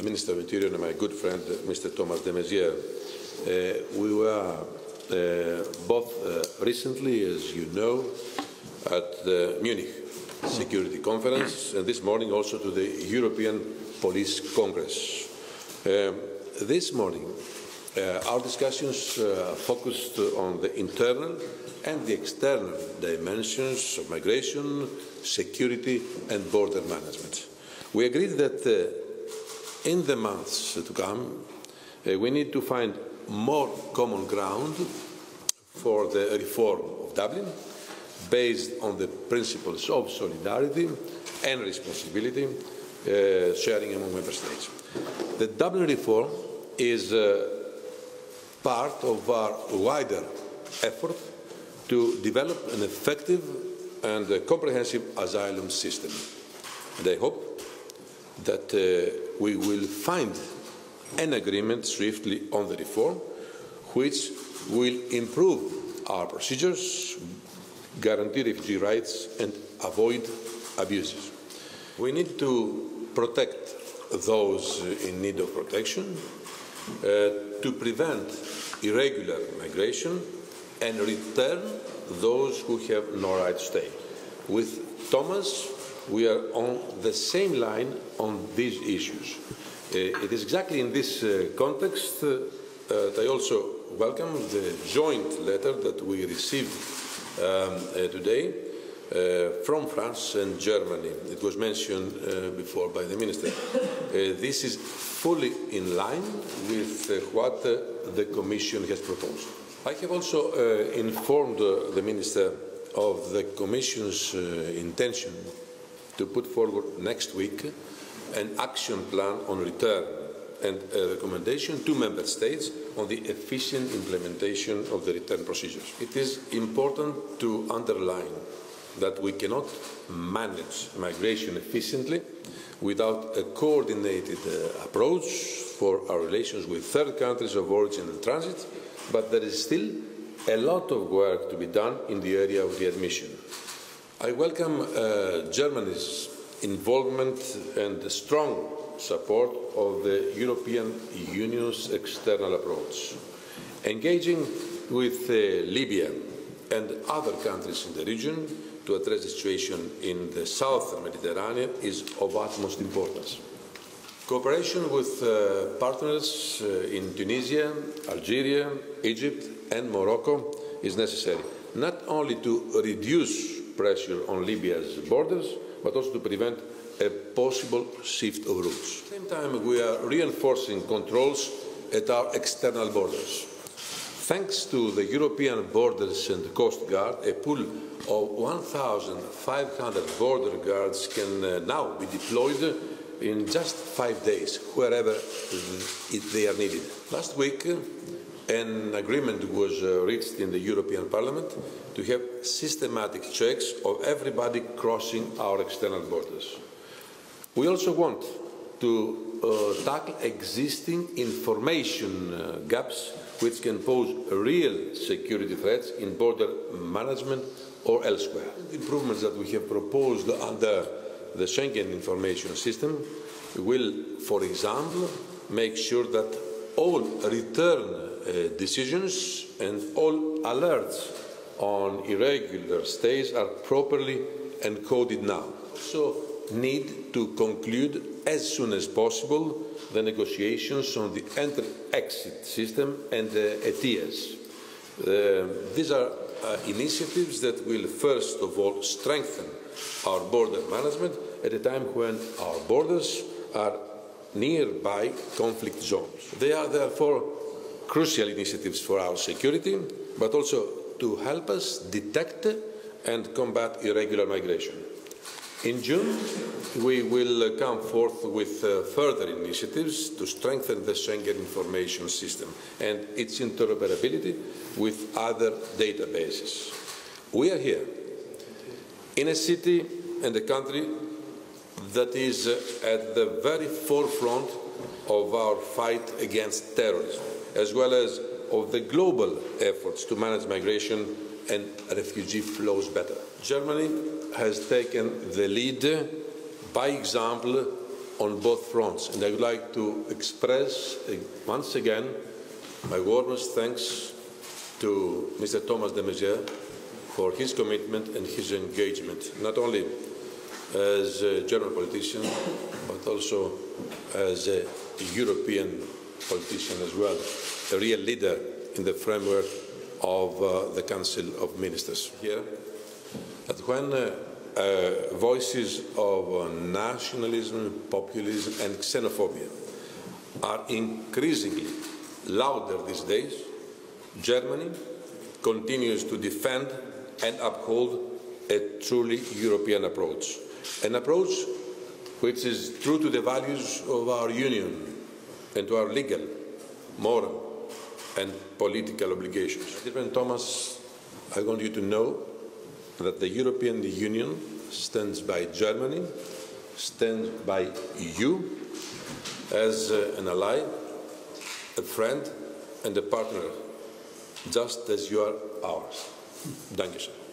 Minister of Interior and my good friend, Mr. Thomas de Maizère. We were both recently, as you know, at the Munich Security Conference, and this morning also to the European Police Congress. This morning, our discussions focused on the internal and the external dimensions of migration, security and border management. We agreed that in the months to come, we need to find more common ground for the reform of Dublin, based on the principles of solidarity and responsibility sharing among member states. The Dublin reform is part of our wider effort to develop an effective and comprehensive asylum system. And I hope that we will find an agreement swiftly on the reform, which will improve our procedures, guarantee refugee rights and avoid abuses. We need to protect those in need of protection, to prevent irregular migration and return those who have no right to stay. With Thomas, we are on the same line on these issues. It is exactly in this context that I also welcome the joint letter that we received today from France and Germany. It was mentioned before by the Minister. This is fully in line with what the Commission has proposed. I have also informed the Minister of the Commission's intention to put forward next week an action plan on return and a recommendation to Member States on the efficient implementation of the return procedures. It is important to underline that we cannot manage migration efficiently without a coordinated approach for our relations with third countries of origin and transit, but there is still a lot of work to be done in the area of readmission. I welcome Germany's involvement and the strong support of the European Union's external approach. Engaging with Libya and other countries in the region to address the situation in the southern Mediterranean is of utmost importance. Cooperation with partners in Tunisia, Algeria, Egypt and Morocco is necessary, not only to reduce pressure on Libya's borders, but also to prevent a possible shift of routes. At the same time, we are reinforcing controls at our external borders. Thanks to the European Borders and Coast Guard, a pool of 1,500 border guards can now be deployed in just 5 days, wherever they are needed. Last week, an agreement was reached in the European Parliament to have systematic checks of everybody crossing our external borders. We also want to tackle existing information gaps which can pose real security threats in border management or elsewhere. The improvements that we have proposed under the Schengen information system will, for example, make sure that all return decisions and all alerts on irregular stays are properly encoded now. So need to conclude as soon as possible the negotiations on the enter-exit system and ETIAS. These are initiatives that will first of all strengthen our border management at a time when our borders are nearby conflict zones. They are therefore crucial initiatives for our security, but also to help us detect and combat irregular migration. In June, we will come forth with further initiatives to strengthen the Schengen information system and its interoperability with other databases. We are here in a city and a country that is at the very forefront of our fight against terrorism, as well as of the global efforts to manage migration and refugee flows better. Germany has taken the lead by example on both fronts. And I would like to express once again my warmest thanks to Mr. Thomas de Maizère for his commitment and his engagement, not only as a German politician, but also as a European politician as well, a real leader in the framework of the Council of Ministers. Here, that when voices of nationalism, populism and xenophobia are increasingly louder these days, Germany continues to defend and uphold a truly European approach, an approach which is true to the values of our Union and to our legal, moral and political obligations. Dear friend Thomas, I want you to know that the European Union stands by Germany, stands by you as an ally, a friend and a partner, just as you are ours. Dankeschön.